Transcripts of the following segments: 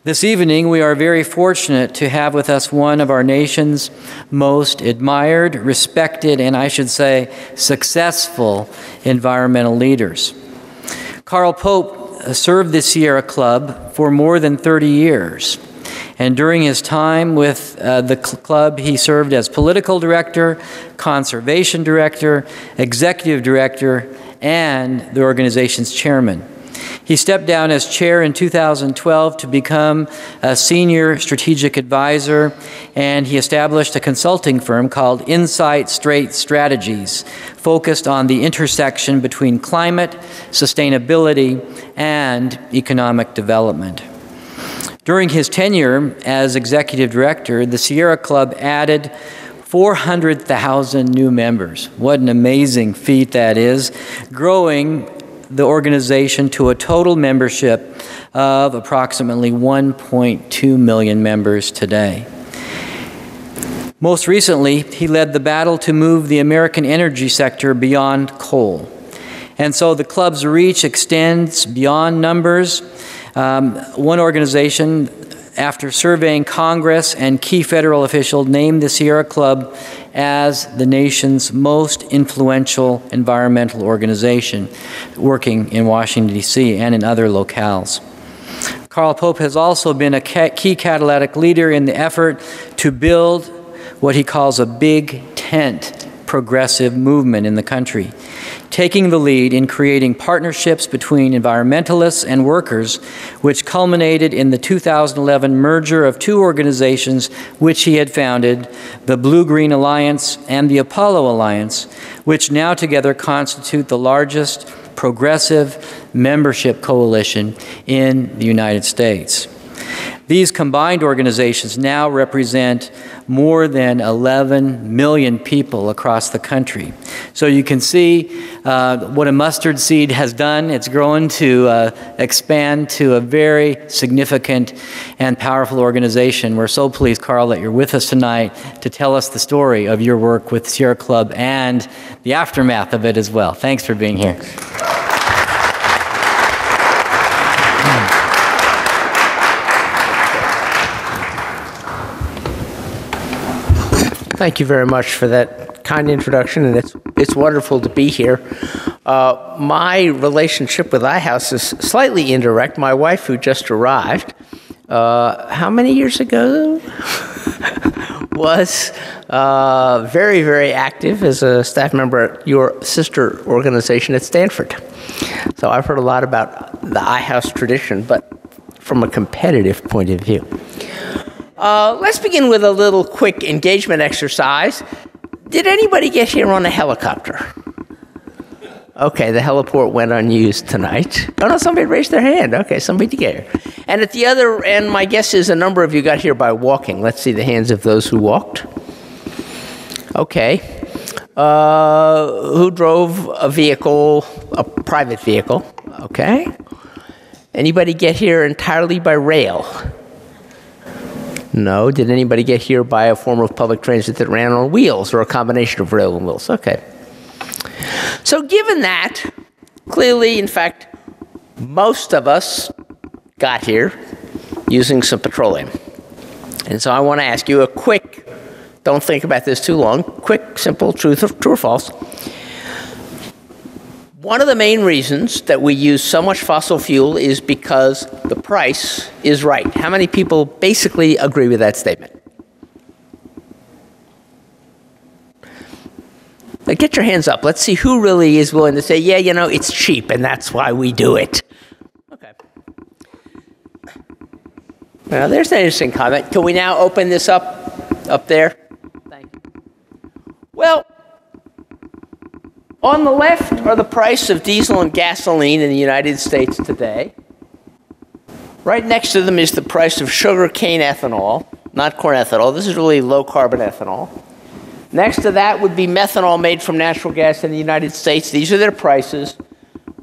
This evening, we are very fortunate to have with us one of our nation's most admired, respected, and I should say successful environmental leaders. Carl Pope served the Sierra Club for more than 30 years. And during his time with the club, he served as political director, conservation director, executive director, and the organization's chairman. He stepped down as chair in 2012 to become a senior strategic advisor, and he established a consulting firm called Insight Straight Strategies, focused on the intersection between climate, sustainability, and economic development. During his tenure as executive director, the Sierra Club added 400,000 new members. What an amazing feat that is, growing the organization to a total membership of approximately 1.2 million members today. Most recently, he led the battle to move the American energy sector beyond coal. And so the club's reach extends beyond numbers. One organization, after surveying Congress and key federal officials, named the Sierra Club as the nation's most influential environmental organization, working in Washington, D.C. and in other locales. Carl Pope has also been a key catalytic leader in the effort to build what he calls a big tent progressive movement in the country, taking the lead in creating partnerships between environmentalists and workers, which culminated in the 2011 merger of two organizations which he had founded, the Blue-Green Alliance and the Apollo Alliance, which now together constitute the largest progressive membership coalition in the United States. These combined organizations now represent more than 11 million people across the country. So you can see what a mustard seed has done. It's grown to expand to a very significant and powerful organization. We're so pleased, Carl, that you're with us tonight to tell us the story of your work with Sierra Club and the aftermath of it as well. Thanks for being here. Thank you very much for that kind introduction, and it's wonderful to be here. My relationship with iHouse is slightly indirect. My wife, who just arrived, how many years ago, was very, very active as a staff member at your sister organization at Stanford. So I've heard a lot about the iHouse tradition, but from a competitive point of view. Let's begin with a little quick engagement exercise. Did anybody get here on a helicopter? Okay, the heliport went unused tonight. Oh no, somebody raised their hand. Okay, somebody did get here. And at the other end, my guess is a number of you got here by walking. Let's see the hands of those who walked. Okay. Who drove a vehicle, a private vehicle? Okay. Anybody get here entirely by rail? No. Did anybody get here by a form of public transit that ran on wheels or a combination of rail and wheels? Okay. So given that, clearly, in fact, most of us got here using some petroleum. And so I want to ask you a quick, don't think about this too long, quick, simple true or false. One of the main reasons that we use so much fossil fuel is because the price is right. How many people basically agree with that statement? Now get your hands up. Let's see who really is willing to say, yeah, you know, it's cheap and that's why we do it. Okay. Now there's an interesting comment. Can we now open this up there? Thank you. Well, on the left are the price of diesel and gasoline in the United States today. Right next to them is the price of sugarcane ethanol, not corn ethanol. This is really low-carbon ethanol. Next to that would be methanol made from natural gas in the United States. These are their prices.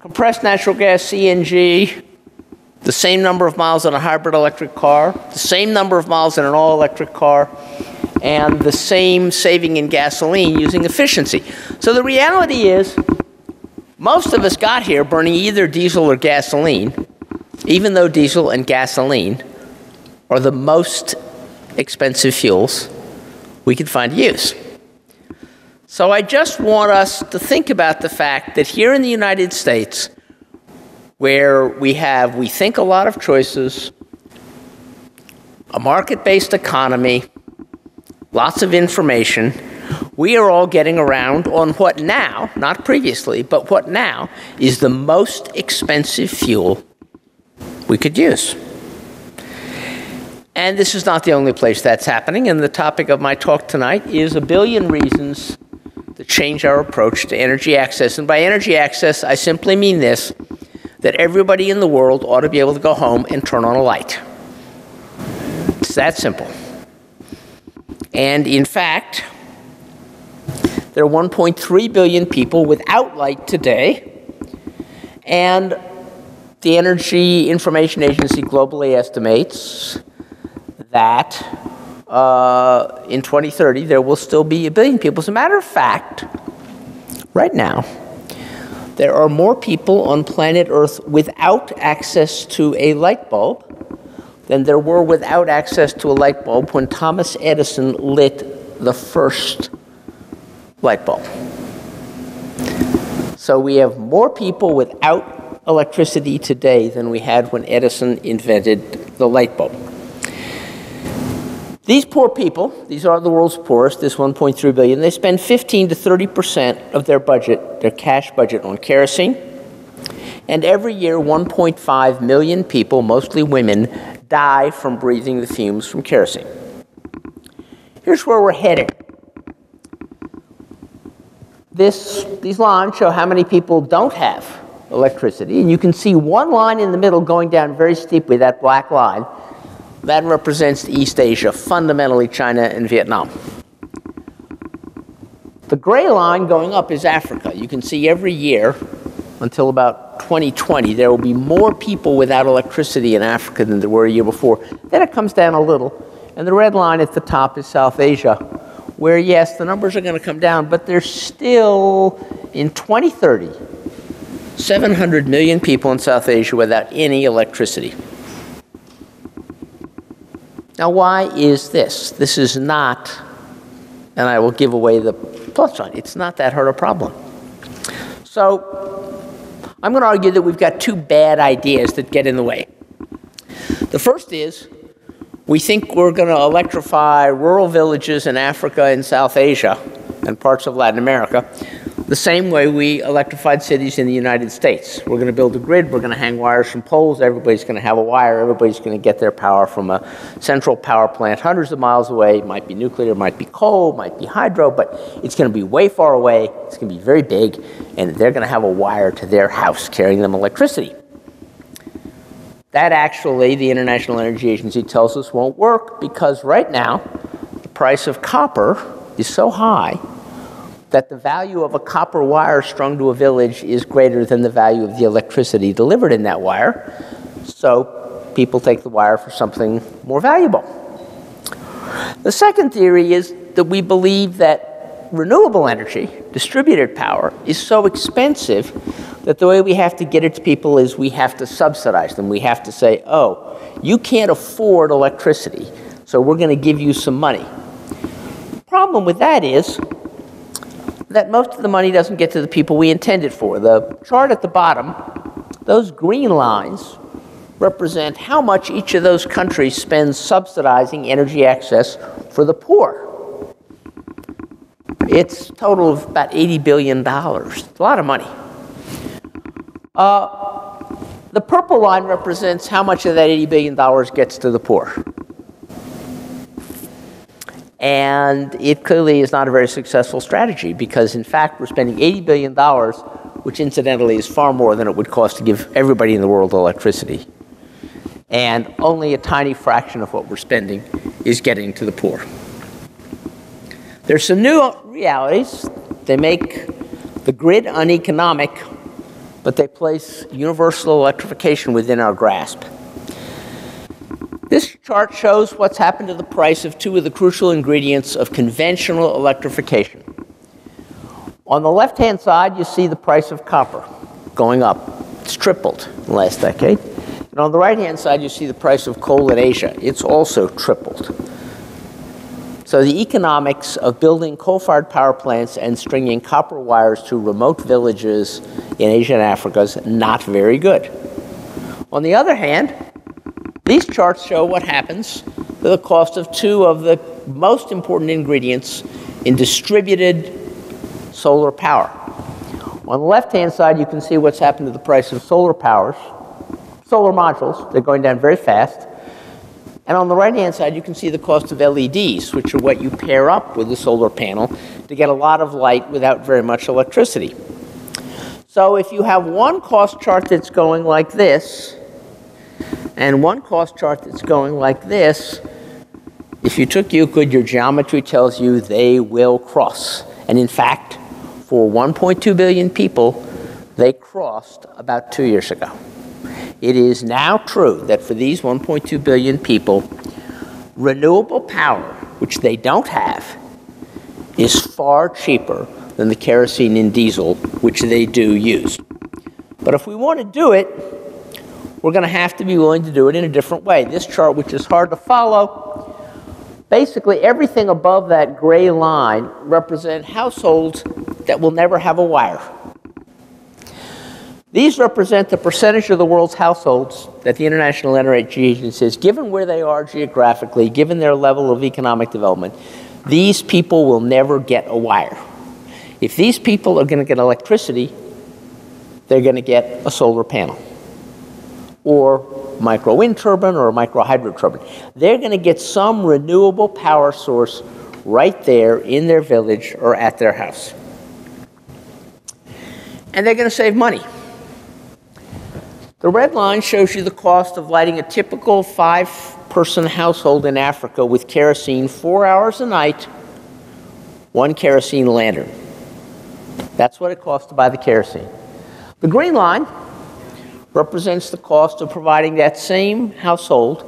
Compressed natural gas, CNG, the same number of miles on a hybrid electric car, the same number of miles in an all-electric car, and the same saving in gasoline using efficiency. So the reality is, most of us got here burning either diesel or gasoline, even though diesel and gasoline are the most expensive fuels we could find to use. So I just want us to think about the fact that here in the United States, where we think, a lot of choices, a market-based economy, lots of information, we are all getting around on what now, not previously, but what now is the most expensive fuel we could use. And this is not the only place that's happening, and the topic of my talk tonight is 1 billion reasons to change our approach to energy access. And by energy access, I simply mean this, that everybody in the world ought to be able to go home and turn on a light. It's that simple. And in fact, there are 1.3 billion people without light today, and the Energy Information Agency globally estimates that in 2030 there will still be 1 billion people. As a matter of fact, right now, there are more people on planet Earth without access to a light bulb than there were without access to a light bulb when Thomas Edison lit the first light bulb. So we have more people without electricity today than we had when Edison invented the light bulb. These poor people, these are the world's poorest, this 1.3 billion, they spend 15 to 30% of their budget, their cash budget, on kerosene. And every year, 1.5 million people, mostly women, die from breathing the fumes from kerosene. Here's where we're headed. These lines show how many people don't have electricity. And you can see one line in the middle going down very steeply, that black line. That represents East Asia, fundamentally China and Vietnam. The gray line going up is Africa. You can see every year, until about 2020, there will be more people without electricity in Africa than there were a year before. Then it comes down a little, and the red line at the top is South Asia, where, yes, the numbers are going to come down, but there's still, in 2030, 700 million people in South Asia without any electricity. Now, why is this? This is not, and I will give away the punchline, it's not that hard a problem. So I'm going to argue that we've got two bad ideas that get in the way. The first is we think we're going to electrify rural villages in Africa and South Asia and parts of Latin America the same way we electrified cities in the United States. We're going to build a grid, we're going to hang wires from poles, everybody's going to have a wire, everybody's going to get their power from a central power plant hundreds of miles away. It might be nuclear, it might be coal, it might be hydro, but it's going to be way far away, it's going to be very big, and they're going to have a wire to their house carrying them electricity. That actually, the International Energy Agency tells us, won't work because right now the price of copper is so high that the value of a copper wire strung to a village is greater than the value of the electricity delivered in that wire. So people take the wire for something more valuable. The second theory is that we believe that renewable energy, distributed power, is so expensive that the way we have to get it to people is we have to subsidize them. We have to say, oh, you can't afford electricity, so we're going to give you some money. The problem with that is that most of the money doesn't get to the people we intend it for. The chart at the bottom, those green lines represent how much each of those countries spends subsidizing energy access for the poor. It's a total of about $80 billion. It's a lot of money. The purple line represents how much of that $80 billion gets to the poor. And it clearly is not a very successful strategy because, in fact, we're spending $80 billion, which incidentally is far more than it would cost to give everybody in the world electricity. And only a tiny fraction of what we're spending is getting to the poor. There's some new realities. They make the grid uneconomic, but they place universal electrification within our grasp. This chart shows what's happened to the price of two of the crucial ingredients of conventional electrification. On the left-hand side, you see the price of copper going up. It's tripled in the last decade. And on the right-hand side, you see the price of coal in Asia. It's also tripled. So the economics of building coal-fired power plants and stringing copper wires to remote villages in Asia and Africa is not very good. On the other hand, these charts show what happens to the cost of two of the most important ingredients in distributed solar power. On the left-hand side, you can see what's happened to the price of solar modules. They're going down very fast. And on the right-hand side, you can see the cost of LEDs, which are what you pair up with the solar panel to get a lot of light without very much electricity. So if you have one cost chart that's going like this, and one cost chart that's going like this, if you took Euclid, your geometry tells you they will cross. And in fact, for 1.2 billion people, they crossed about 2 years ago. It is now true that for these 1.2 billion people, renewable power, which they don't have, is far cheaper than the kerosene and diesel, which they do use. But if we want to do it, we're going to have to be willing to do it in a different way. This chart, which is hard to follow, basically everything above that gray line represent households that will never have a wire. These represent the percentage of the world's households that the International Energy Agency says, given where they are geographically, given their level of economic development, these people will never get a wire. If these people are going to get electricity, they're going to get a solar panel or micro wind turbine or a micro hydro turbine. They're going to get some renewable power source right there in their village or at their house. And they're going to save money. The red line shows you the cost of lighting a typical 5-person household in Africa with kerosene 4 hours a night, one kerosene lantern. That's what it costs to buy the kerosene. The green line represents the cost of providing that same household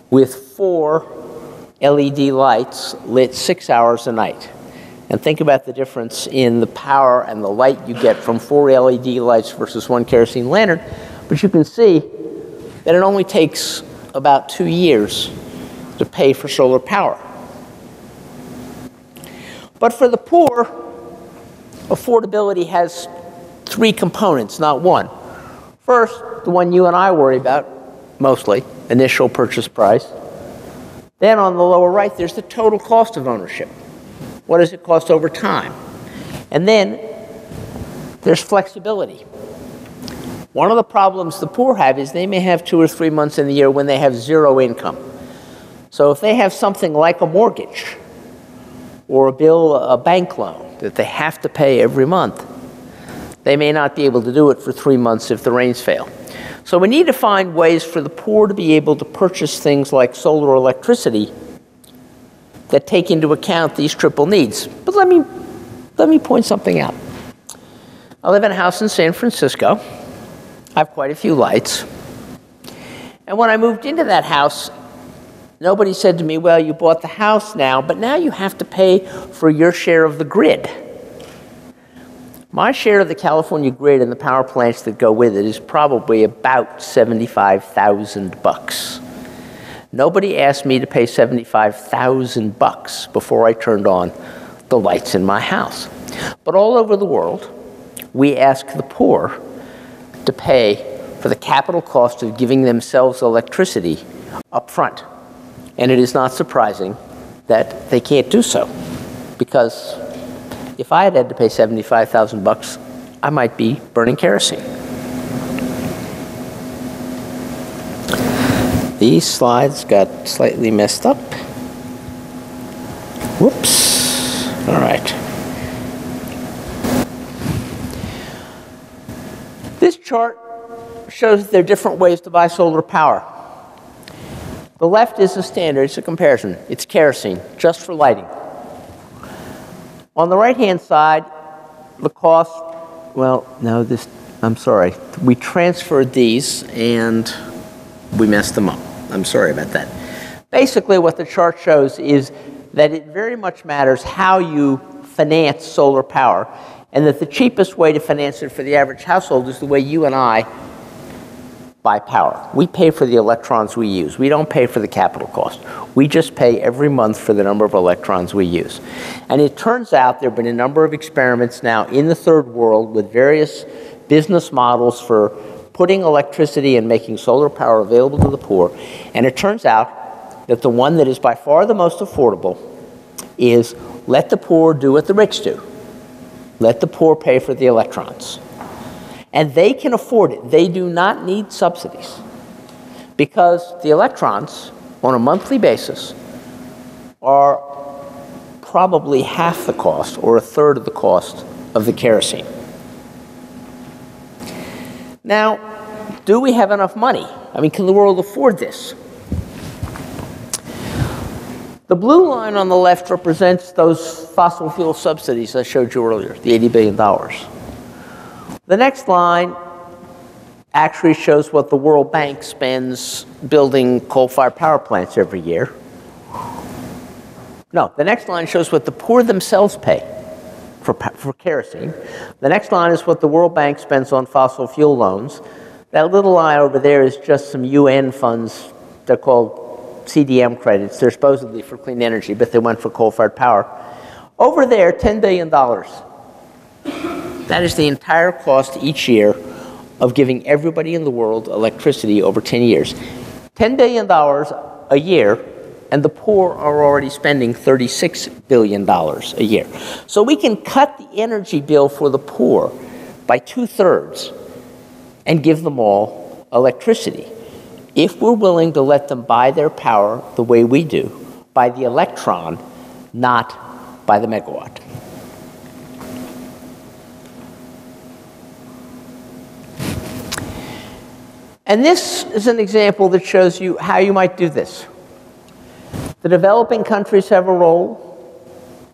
with 4 LED lights lit 6 hours a night. And think about the difference in the power and the light you get from 4 LED lights versus one kerosene lantern. But you can see that it only takes about 2 years to pay for solar power. But for the poor, affordability has 3 components, not one. First, the one you and I worry about, mostly, initial purchase price. Then on the lower right, there's the total cost of ownership. What does it cost over time? And then there's flexibility. One of the problems the poor have is they may have 2 or 3 months in the year when they have 0 income. So if they have something like a mortgage or a bank loan that they have to pay every month, they may not be able to do it for 3 months if the rains fail. So we need to find ways for the poor to be able to purchase things like solar electricity that take into account these triple needs. But let me point something out. I live in a house in San Francisco. I have quite a few lights. And when I moved into that house, nobody said to me, well, you bought the house now, but now you have to pay for your share of the grid. My share of the California grid and the power plants that go with it is probably about $75,000. Nobody asked me to pay $75,000 before I turned on the lights in my house. But all over the world, we ask the poor to pay for the capital cost of giving themselves electricity up front. And it is not surprising that they can't do so, because if I had to pay $75,000, I might be burning kerosene. These slides got slightly messed up. Whoops. All right. This chart shows that there are different ways to buy solar power. The left is the standard. It's a comparison. It's kerosene, just for lighting. On the right-hand side, the cost, well, no, I'm sorry. We transferred these, and we messed them up. I'm sorry about that. Basically, what the chart shows is that it very much matters how you finance solar power, and that the cheapest way to finance it for the average household is the way you and I buy power. We pay for the electrons we use. We don't pay for the capital cost. We just pay every month for the number of electrons we use. And it turns out there have been a number of experiments now in the third world with various business models for putting electricity and making solar power available to the poor. And it turns out that the one that is by far the most affordable is let the poor do what the rich do. Let the poor pay for the electrons. And they can afford it. They do not need subsidies because the electrons on a monthly basis are probably half the cost or a third of the cost of the kerosene. Now, do we have enough money? I mean, can the world afford this? The blue line on the left represents those fossil fuel subsidies I showed you earlier, the $80 billion. The next line actually shows what the World Bank spends building coal-fired power plants every year. No, the next line shows what the poor themselves pay for kerosene. The next line is what the World Bank spends on fossil fuel loans. That little line over there is just some UN funds. They're called CDM credits. They're supposedly for clean energy, but they went for coal-fired power. Over there, $10 billion. That is the entire cost each year of giving everybody in the world electricity over 10 years. $10 billion a year, and the poor are already spending $36 billion a year. So we can cut the energy bill for the poor by 2/3 and give them all electricity if we're willing to let them buy their power the way we do, by the electron, not by the megawatt. And this is an example that shows you how you might do this. The developing countries have a role.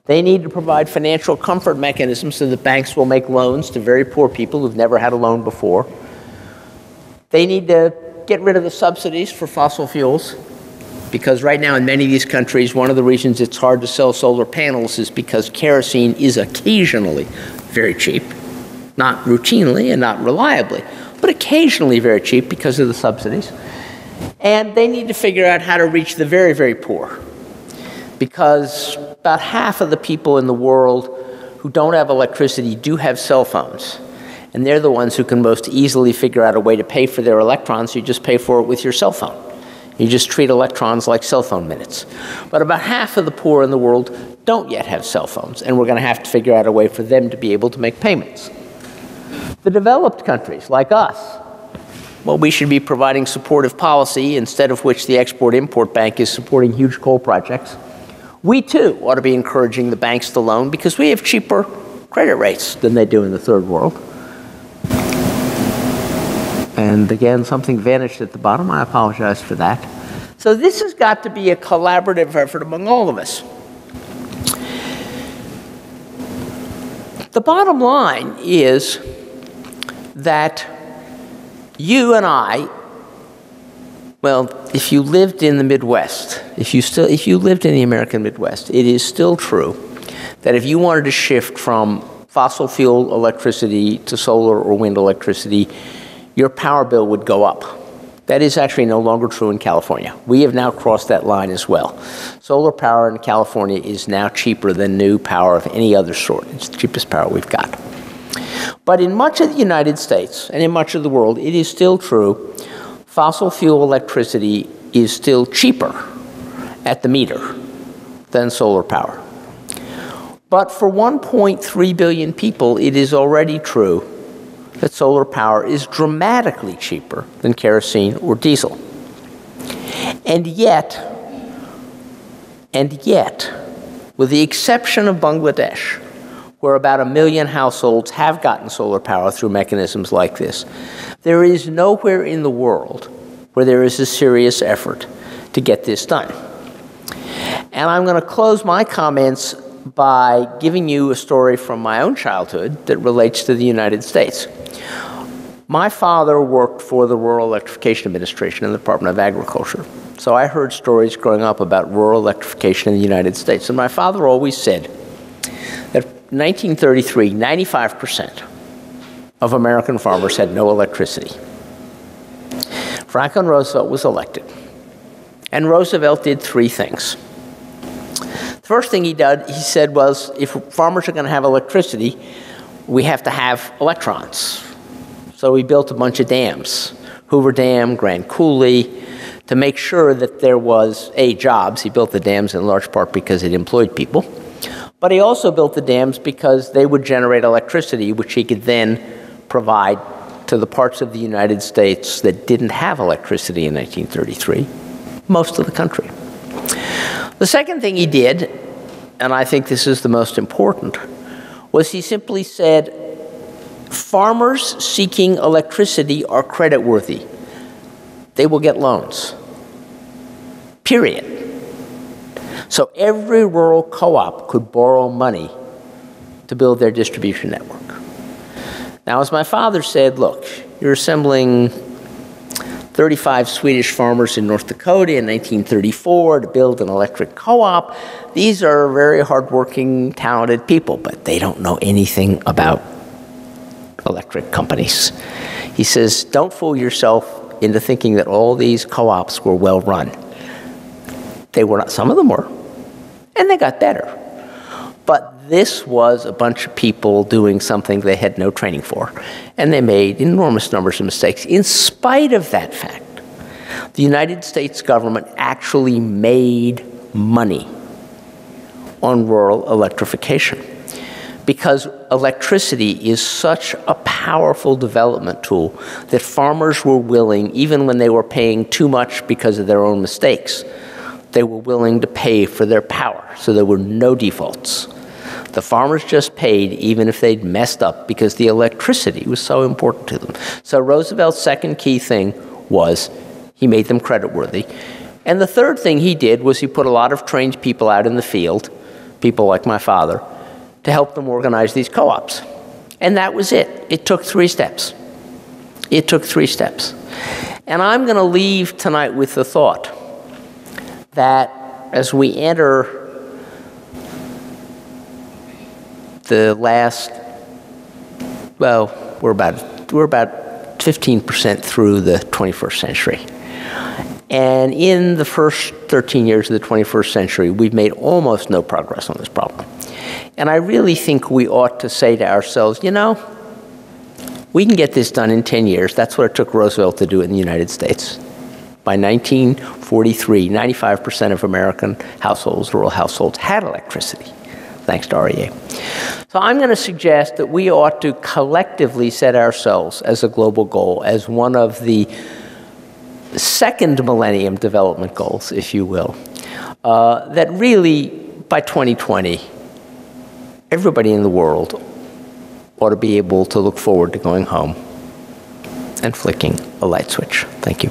They need to provide financial comfort mechanisms so that banks will make loans to very poor people who've never had a loan before. They need to get rid of the subsidies for fossil fuels, because right now in many of these countries, one of the reasons it's hard to sell solar panels is because kerosene is occasionally very cheap, not routinely and not reliably, but occasionally very cheap because of the subsidies. And they need to figure out how to reach the very, very poor, because about half of the people in the world who don't have electricity do have cell phones. And they're the ones who can most easily figure out a way to pay for their electrons. You just pay for it with your cell phone. You just treat electrons like cell phone minutes. But about half of the poor in the world don't yet have cell phones, and we're going to have to figure out a way for them to be able to make payments. The developed countries, like us, well, we should be providing supportive policy, instead of which the Export-Import Bank is supporting huge coal projects. We, too, ought to be encouraging the banks to loan because we have cheaper credit rates than they do in the third world. And again, something vanished at the bottom. I apologize for that. So this has got to be a collaborative effort among all of us. The bottom line is that you and I, well, if you lived in the Midwest, if you lived in the American Midwest, it is still true that if you wanted to shift from fossil fuel electricity to solar or wind electricity, your power bill would go up. That is actually no longer true in California. We have now crossed that line as well. Solar power in California is now cheaper than new power of any other sort. It's the cheapest power we've got. But in much of the United States and in much of the world, it is still true, fossil fuel electricity is still cheaper at the meter than solar power. But for 1.3 billion people, it is already true that solar power is dramatically cheaper than kerosene or diesel. And yet, with the exception of Bangladesh, where about 1 million households have gotten solar power through mechanisms like this, there is nowhere in the world where there is a serious effort to get this done. And I'm going to close my comments by giving you a story from my own childhood that relates to the United States. My father worked for the Rural Electrification Administration in the Department of Agriculture. So I heard stories growing up about rural electrification in the United States. And my father always said that in 1933, 95% of American farmers had no electricity. Franklin Roosevelt was elected. And Roosevelt did three things. The first thing he said was, if farmers are going to have electricity, we have to have electrons. So he built a bunch of dams, Hoover Dam, Grand Coulee, to make sure that there was, jobs. He built the dams in large part because it employed people. But he also built the dams because they would generate electricity, which he could then provide to the parts of the United States that didn't have electricity in 1933, most of the country. The second thing he did, and I think this is the most important, was he simply said, farmers seeking electricity are creditworthy. They will get loans. Period. So every rural co-op could borrow money to build their distribution network. Now, as my father said, look, you're assembling 35 Swedish farmers in North Dakota in 1934 to build an electric co-op. These are very hardworking, talented people, but they don't know anything about electric companies. He says, don't fool yourself into thinking that all these co-ops were well run. They were not, some of them were, and they got better. But this was a bunch of people doing something they had no training for, and they made enormous numbers of mistakes. In spite of that fact, the United States government actually made money on rural electrification because electricity is such a powerful development tool that farmers were willing, even when they were paying too much because of their own mistakes, they were willing to pay for their power, so there were no defaults. The farmers just paid even if they'd messed up because the electricity was so important to them. So Roosevelt's second key thing was he made them creditworthy. And the third thing he did was he put a lot of trained people out in the field, people like my father, to help them organize these co-ops. And that was it. It took 3 steps. It took 3 steps. And I'm going to leave tonight with the thought that as we enter the last, well, we're about 15% through the 21st century. And in the first 13 years of the 21st century, we've made almost no progress on this problem. And I really think we ought to say to ourselves, you know, we can get this done in 10 years. That's what it took Roosevelt to do it in the United States. By 1943, 95% of American households, rural households, had electricity, thanks to REA. So I'm going to suggest that we ought to collectively set ourselves as a global goal, as one of the second millennium development goals, if you will, that really, by 2020, everybody in the world ought to be able to look forward to going home and flicking a light switch. Thank you.